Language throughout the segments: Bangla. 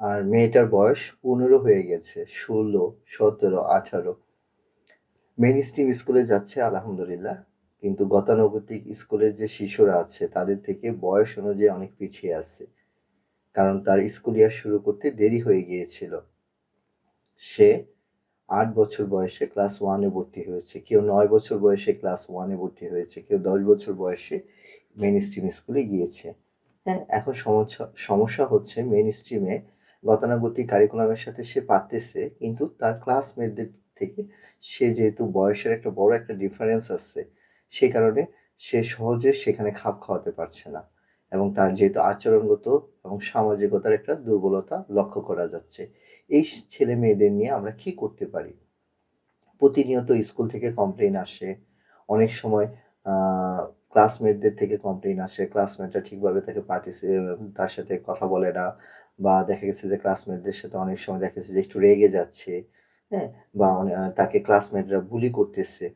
আর মেয়েটার বয়স ১৫ হয়ে গেছে, ১৬, ১৭, ১৮। মেইন স্ট্রিম স্কুলে যাচ্ছে আলহামদুলিল্লাহ। কিন্তু গতানুগতিক স্কুলের যে শিশুরা আছে তাদের থেকে বয়স অনুযায়ী অনেক পিছিয়ে আছে। কারণ তার স্কুল ইয়ার শুরু করতে দেরি হয়ে গিয়েছিল। সে ৮ বছর বয়সে ক্লাস 1 এ ভর্তি হয়েছে। কেউ ৯ বছর বয়সে ক্লাস 1 এ ভর্তি হয়েছে। কেউ ১০ বছর বয়সে মেইন স্ট্রিম স্কুলে গিয়েছে। হ্যাঁ? এখন সমস্যা হচ্ছে মেইন স্ট্রিমে গতানুগতিক কারিকুলামের সাথে সে পারতেছে, কিন্তু তার ক্লাসমেটদের থেকে সে যেহেতু বয়সের একটা বড় একটা ডিফারেন্স আছে, সে কারণে সে সহজে সেখানে খাপ খাওয়াতে পারছে না। এবং তার যেহেতু আচরণগত এবং সামাজিকতার একটা দুর্বলতা লক্ষ্য করা যাচ্ছে। এই ছেলে মেয়েদের নিয়ে আমরা কি করতে পারি? প্রতিনিয়ত স্কুল থেকে কমপ্লেইন আসে। অনেক সময় আ ক্লাসমেটদের থেকে কমপ্লেইন আসে। ক্লাসমেটরা ঠিকভাবে তার সাথে কথা বলে না, বা দেখা গেছে যে ক্লাসমেটদের সাথে অনেক সময় দেখা গেছে যে একটু রেগে যাচ্ছে, হ্যাঁ? বা তাকে ক্লাসমেটরা বুলি করতেছে,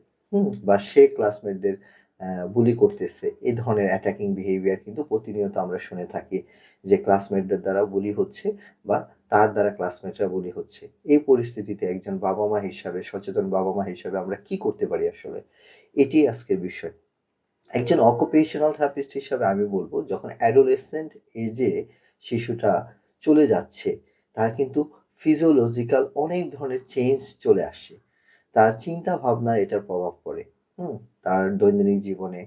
বা সে ক্লাসমেটদের বুলি করতেছে। এই ধরনের অ্যাটাকিং বিহেভিয়ার কিন্তু প্রতিনিয়ত আমরা শুনে থাকি যে ক্লাসমেটদের দ্বারা বুলি হচ্ছে, বা তার দ্বারা ক্লাসমেটরা বুলি হচ্ছে। এই পরিস্থিতিতে একজন বাবা-মা হিসাবে, সচেতন বাবা-মা হিসাবে আমরা কি করতে পারি আসলে? এটিই আজকের বিষয়। একজন অকুপেশনাল থেরাপিস্ট হিসাবে আমি বলব, যখন অ্যাডোলেসেন্ট এজে শিশুটা চলে যাচ্ছে, তার কিন্তু ফিজিওলজিক্যাল অনেক ধরনের চেঞ্জ চলে আসে। তার চিন্তা ভাবনায় এটার প্রভাব পড়ে। হুম? তার দৈনন্দিন জীবনে,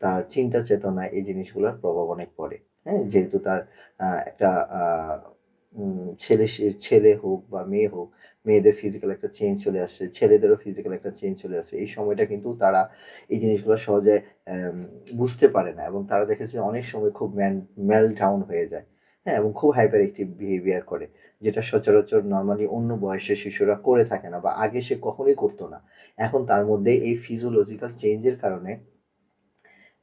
তার চিন্তা চেতনায় এই জিনিসগুলোর প্রভাব অনেক পড়ে। হ্যাঁ? যেহেতু তার একটা আ ছেলে হোক বা মেয়ে হোক, মেয়েদের ফিজিক্যাল একটা চেঞ্জ চলে আসছে, ছেলেদেরও ফিজিক্যাল একটা চেঞ্জ চলে আসছে। এই সময়টা কিন্তু তারা এই জিনিসগুলো সহজে অ্যাম বুঝতে পারে না, এবং তারা দেখেছে অনেক সময় খুব মেল্টডাউন হয়ে যায়। হ্যাঁ? এবং খুব হাইপার অ্যাক্টিভ বিহেভিয়ার করে। যেটা সচরাচর নরমালি অন্য বয়সের শিশুরা করে থাকে না, বা আগে সে কখনোই করত না। এখন তার মধ্যে এই ফিজিওলজিক্যাল চেঞ্জ এর কারণে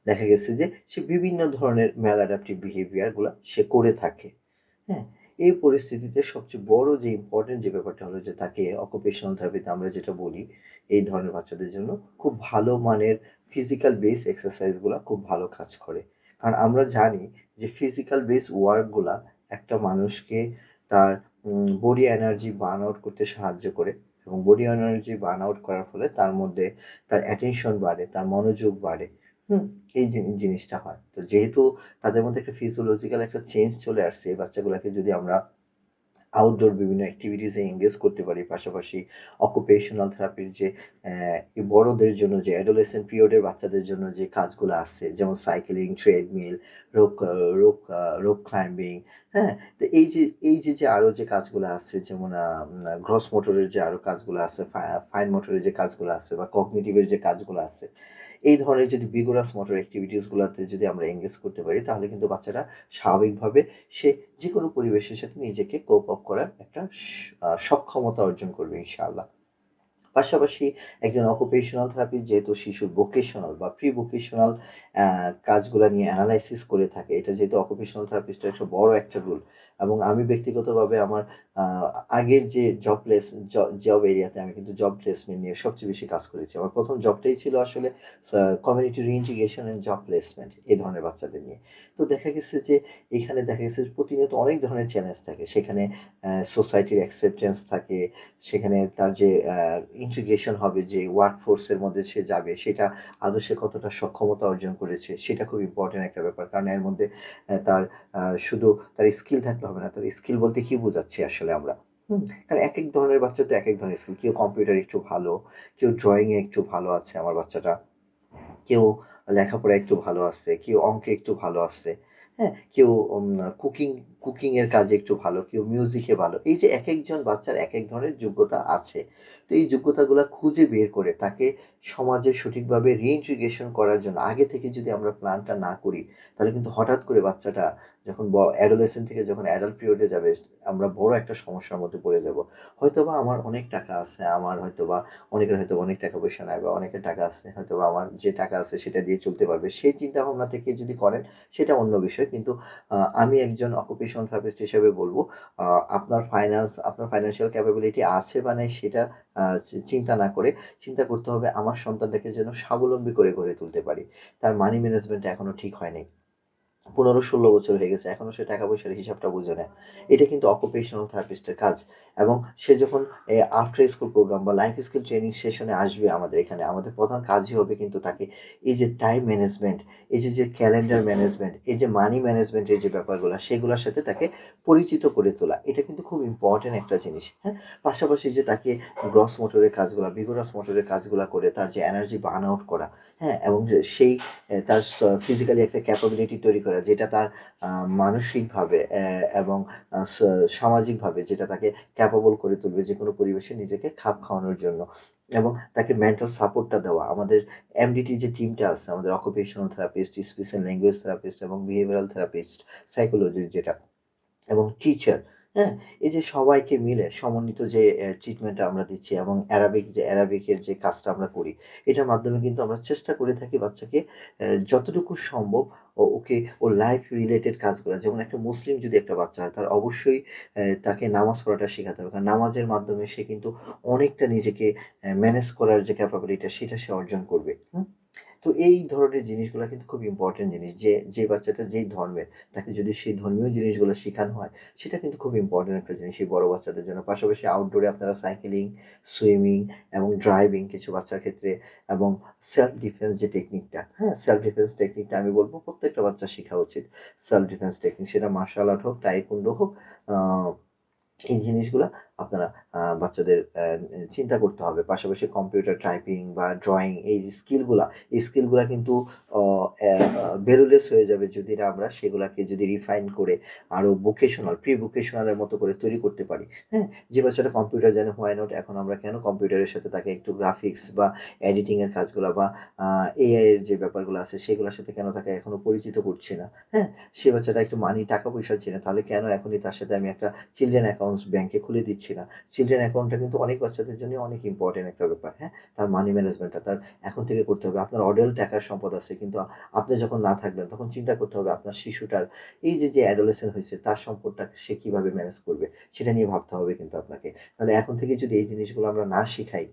দেখা গেছে যে সে বিভিন্ন ধরনের maladaptive behavior গুলা সে করে থাকে। হ্যাঁ? এই পরিস্থিতিতে সবচেয়ে বড় যে ইম্পোর্টেন্ট যে ব্যাপারটা হলো যে তাকে অকুপেশনাল থেরাপিতে আমরা যেটা বলি, এই ধরনের বাচ্চাদের জন্য খুব ভালো মানের ফিজিক্যাল বেস এক্সারসাইজ গুলা খুব ভালো কাজ করে। কারণ আমরা জানি যে ফিজিক্যাল বেস ওয়ার্ক গুলা একটা মানুষকে তার বডি এনার্জি বার্ন আউট করতে সাহায্য করে, এবং বডি এনার্জি বার্ন আউট করার ফলে তার মধ্যে তার অ্যাটেনশন বাড়ে, তার মনোযোগ বাড়ে। হুম? এই জিনিসটা হয়। তো যেহেতু তাদের মধ্যে একটা ফিজিওলজিক্যাল একটা চেঞ্জ চলে আসছে, এই বাচ্চাগুলাকে যদি আমরা আউটডোর বিভিন্ন এক্টিভিটিসে এনগেজ করতে পারি। পাশাপাশি অকুপেশনাল থেরাপির যে এই বড়দের জন্য যে অ্যাডোলেসেন্ট পিরিয়ডের বাচ্চাদের জন্য যে কাজগুলো আছে, যেমন সাইকেলিং, ট্রেডমিল, রোপ আ রোপ আ রোপ ক্লাইম্বিং, হ্যাঁ? তো এই যে আরো যে কাজগুলো আছে, যেমন গ্রস মোটরের যে আরো কাজগুলো আছে, ফাইন মোটরের যে কাজগুলো আছে, বা কগনিটিভ এর যে কাজগুলো আছে, এই ধরনের যদি vigorous motor activities গুলাতে যদি আমরা এনগেজ করতে পারি, তাহলে কিন্তু বাচ্চারা স্বাভাবিকভাবে সে যেকোনো পরিবেশের সাথে নিজেকে কোপ আপ করার একটা সক্ষমতা অর্জন করবে ইনশাআল্লাহ। পাশাপাশি একজন অকুপেশনাল থেরাপিস্ট যেহেতু শিশুর ভোকেশনাল বা প্রি ভোকেশনাল কাজগুলা নিয়ে এনালাইসিস করে থাকে, এটা যেহেতু অকুপেশনাল থেরাপিস্টের একটা বড় একটা রোল, এবং আমি ব্যক্তিগতভাবে আমার আ আগের যে জব এরিয়াতে আমি কিন্তু জব প্লেসমেন্ট নিয়ে সবচেয়ে বেশি কাজ করেছি। আমার ১ম জবটাই ছিল আসলে community reintegration and job placement এই ধরনের বাচ্চাদের নিয়ে। তো দেখা গেছে যে এখানে দেখা গেছে প্রতিনিয়ত অনেক ধরনের চ্যালেঞ্জ থাকে। সেখানে সোসাইটির অ্যাকসেপ্টেন্স থাকে, সেখানে তার যে ইন্টিগ্রেশন হবে, যে ওয়ার্কফোর্স এর মধ্যে সে যাবে, সেটা আদৌ সে কতটা সক্ষমতা অর্জন করেছে, সেটা খুব ইম্পোর্টেন্ট একটা ব্যাপার। কারণ এর মধ্যে তার শুধু তার স্কিল থাকলে হবে না। তার স্কিল বলতে কি বোঝাচ্ছি আসলে আমরা? কারণ একেক ধরনের বাচ্চা তো একেক ধরনের স্কিল। কেউ কম্পিউটারে একটু ভালো, কেউ ড্রইং এ একটু ভালো আছে আমার বাচ্চাটা। কেউ লেখাপড়ায় একটু ভালো আছে, কেউ অঙ্কে একটু ভালো আছে, হ্যাঁ? কেউ কুকিং কুকিং এর কাজে একটু ভালো, কেউ মিউজিকে ভালো। এই যে একেকজন বাচ্চার একেক ধরনের যোগ্যতা আছে। তো এই যোগ্যতাগুলা খুঁজে বের করে তাকে সমাজে সঠিকভাবে রিইন্টিগ্রেশন করার জন্য আগে থেকে যদি আমরা প্ল্যানটা না করি, তাহলে কিন্তু হঠাৎ করে বাচ্চাটা যখন অ্যাডোলেসেন্ট থেকে যখন অ্যাডাল্ট পিরিয়ড এ যাবে, আমরা বড় একটা সমস্যার মধ্যে পড়ে যাব। হয়তোবা আমার অনেক টাকা আছে, আমার হয়তোবা অনেকের হয়তো অনেক টাকা পয়সা নাই, বা অনেকের টাকা আছে, হয়তোবা আমার যে টাকা আছে সেটা দিয়ে চলতে পারবে। সেই চিন্তা ভাবনা থেকে যদি করেন, সেটা অন্য বিষয়। কিন্তু আমি একজন অকুপেশনাল থেরাপিস্ট হিসেবে বলব, আ আপনার ফাইন্যান্সিয়াল ক্যাপাবিলিটি আছে বা নাই সেটা আ চিন্তা না করে চিন্তা করতে হবে আমার সন্তানটাকে যেন স্বাবলম্বী করে গড়ে তুলতে পারি। তার মানি ম্যানেজমেন্ট টা এখনো ঠিক হয় নাই। 15-16 বছর হয়ে গেছে। এখনো সে টাকা-পয়সার হিসাবটা বুঝে না। এটা কিন্তু অকুপেশনাল থেরাপিস্টের কাজ। এবং সে যখন আফটার স্কুল প্রোগ্রাম বা লাইফ স্কিল ট্রেনিং সেশনে আসবে আমাদের এখানে, আমাদের প্রধান কাজই হবে কিন্তু তাকে এই যে টাইম ম্যানেজমেন্ট, এই যে ক্যালেন্ডার ম্যানেজমেন্ট, এই যে মানি ম্যানেজমেন্ট এর যে ব্যাপারগুলা, সেগুলার সাথে তাকে পরিচিত করে তোলা। এটা কিন্তু খুব ইম্পোর্টেন্ট একটা জিনিস, হ্যাঁ? পাশাপাশি যে তাকে গ্রস মোটরের কাজগুলা, ভিগারাস মোটরের কাজগুলা করে তার যে এনার্জি বার্ন আউট করা, হ্যাঁ? এবং যে সেই তার ফিজিক্যালি একটা ক্যাপাবিলিটি তৈরি করা, যেটা তার মানসিকভাবে এবং সামাজিকভাবে যেটা তাকে ক্যাপাবল করে তুলবে যেকোনো পরিবেশে নিজেকে খাপ খাওয়ানোর জন্য। এবং তাকে মেন্টাল সাপোর্টটা দেওয়া। আমাদের এমডিটি যে টিমটা আছে, আমাদের occupational therapist, speech and language therapist এবং বিহেভিয়ারাল থেরাপিস্ট, সাইকোলজিস্ট যেটা, এবং টিচার, হ্যাঁ? এই যে সবাইকে মিলে সমন্বিত যে ট্রিটমেন্টটা আমরা দিচ্ছি এবং অ্যারাবিকের যে কাজটা আমরা করি, এটার মাধ্যমে কিন্তু আমরা চেষ্টা করে থাকি বাচ্চাকে যতটুকু সম্ভব ওকে ওর লাইফ রিলেটেড কাজগুলা, যেমন একটা মুসলিম যদি একটা বাচ্চা হয় তার অবশ্যই তাকে নামাজ পড়াটা শেখাতে হবে। কারণ নামাজের মাধ্যমে সে কিন্তু অনেকটা নিজেকে ম্যানেজ করার যে ক্যাপাবিলিটি সেটা সে অর্জন করবে। হুম? তো এই ধরনের জিনিসগুলা কিন্তু খুব ইম্পোর্টেন্ট জিনিস। যে বাচ্চাটা যেই ধর্মের, তাকে যদি সেই ধর্মীয় জিনিসগুলো শিখানো হয়, সেটা কিন্তু খুব ইম্পোর্টেন্ট একটা জিনিস এই বড় বাচ্চাদের জন্য। পাশাপাশি আউটডোরে আপনারা সাইকেলিং, সুইমিং এবং ড্রাইভিং কিছু বাচ্চার ক্ষেত্রে, এবং সেলফ ডিফেন্স যে টেকনিকটা, হ্যাঁ? সেলফ ডিফেন্স টেকনিকটা আমি বলব প্রত্যেকটা বাচ্চার শিখা উচিত। সেলফ ডিফেন্স টেকনিক, সেটা মার্শাল আর্ট হোক, তায়কোন্ডো হোক, আ এই জিনিসগুলা আপনারা বাচ্চাদের চিন্তা করতে হবে। পাশাপাশি কম্পিউটার টাইপিং বা ড্রইং, এই যে স্কিলগুলা, এই স্কিলগুলা কিন্তু অ অ্যা আ ভ্যালুলেস হয়ে যাবে যদি না আমরা সেগুলাকে যদি রিফাইন করে আরো ভোকেশনাল, প্রি ভোকেশনাল এর মতো করে তৈরি করতে পারি। হ্যাঁ? যে বাচ্চাটা কম্পিউটার জানে, হোয়াই নট, এখন আমরা কেন কম্পিউটারের সাথে তাকে একটু গ্রাফিক্স বা এডিটিং এর কাজগুলা বা আ এআই এর যে ব্যাপারগুলো আছে সেগুলোর সাথে কেন তাকে এখনো পরিচিত করছি না? হ্যাঁ? সে বাচ্চাটা একটু টাকা-পয়সা চেনে, তাহলে কেন এখনই তার সাথে আমি একটা চিলড্রেন অ্যাকাউন্টস ব্যাংকে খুলে দিচ্ছি না। চিলড্রেন অ্যাকাউন্টটা কিন্তু অনেক বাচ্চাদের জন্য অনেক ইম্পোর্টেন্ট একটা ব্যাপার, হ্যাঁ? তার মানি ম্যানেজমেন্টটা তার এখন থেকে করতে হবে। আপনার অঢেল টাকার সম্পদ আছে, কিন্তু আপনি যখন না থাকবেন তখন চিন্তা করতে হবে আপনার শিশুটার এই যে অ্যাডোলেসেন্ট হইছে তার সম্পদটা সে কিভাবে ম্যানেজ করবে? সেটা নিয়ে ভাবতে হবে কিন্তু আপনাকে। তাহলে এখন থেকে যদি এই জিনিসগুলো আমরা না শিখাই,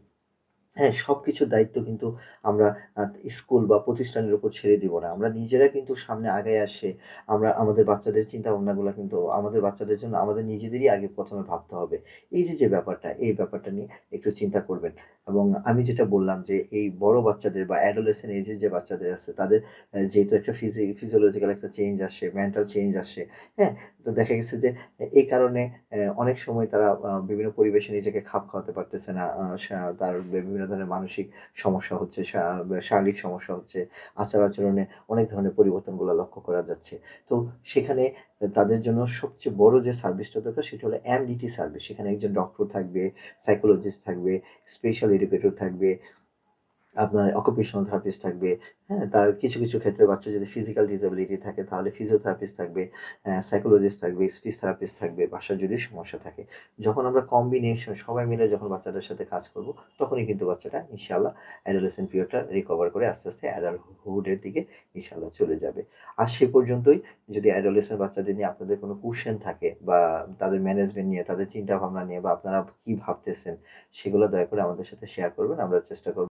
হ্যাঁ, সবকিছুর দায়িত্ব কিন্তু আমরা আ স্কুল বা প্রতিষ্ঠানের উপর ছেড়ে দিব না। আমরা নিজেরা কিন্তু সামনে আগায় আসে আমরা আমাদের বাচ্চাদের চিন্তাভাবনাগুলা কিন্তু আমাদের বাচ্চাদের জন্য আমাদের নিজেদেরই আগে ১ম এ ভাবতে হবে। এই যে ব্যাপারটা, এই ব্যাপারটা নিয়ে একটু চিন্তা করবেন। এবং আমি যেটা বললাম যে এই বড় বাচ্চাদের বা অ্যাডোলেসেন্ট এজের যে বাচ্চাদের আছে তাদের যেহেতু একটা ফিজিওলজিক্যাল একটা চেঞ্জ আসে, মেন্টাল চেঞ্জ আসে, হ্যাঁ? তো দেখা গেছে যে এই কারণে অনেক সময় তারা বিভিন্ন পরিবেশে নিজেকে খাপ খাওয়াতে পারতেছে না। তার বিভিন্ন ধরনের মানসিক সমস্যা হচ্ছে, শারীরিক সমস্যা হচ্ছে, আচার-আচরণে অনেক ধরনের পরিবর্তনগুলো লক্ষ্য করা যাচ্ছে। তো সেখানে তাদের জন্য সবচেয়ে বড় যে সার্ভিসটা দরকার সেটা হলো এমডিটি সার্ভিস। সেখানে একজন ডক্টর থাকবে, সাইকোলজিস্ট থাকবে, স্পেশাল এডুকেটর থাকবে, আপনার অকুপেশনাল থেরাপিস্ট থাকবে, হ্যাঁ? তার কিছু ক্ষেত্রে বাচ্চার যদি ফিজিক্যাল ডিসেবিলিটি থাকে তাহলে ফিজিওথেরাপিস্ট থাকবে, সাইকোলজিস্ট থাকবে, স্পিচ থেরাপিস্ট থাকবে, বাসার যদি সমস্যা থাকে। যখন আমরা কম্বিনেশন সবাই মিলে যখন বাচ্চাটার সাথে কাজ করব, তখনই কিন্তু বাচ্চাটা ইনশাআল্লাহ অ্যাডোলেসেন্ট পিরিয়ডটা রিকভার করে আস্তে অ্যাডাল্টহুড এর দিকে ইনশাআল্লাহ চলে যাবে। আর সে পর্যন্তই যদি অ্যাডোলেসেন্ট বাচ্চাদের নিয়ে আপনাদের কোনো কোয়েশ্চেন থাকে বা তাদের ম্যানেজমেন্ট নিয়ে, তাদের চিন্তাভাবনা নিয়ে বা আপনারা কি ভাবতেছেন, সেগুলো দয়া করে আমাদের সাথে শেয়ার করবেন। আমরা চেষ্টা করব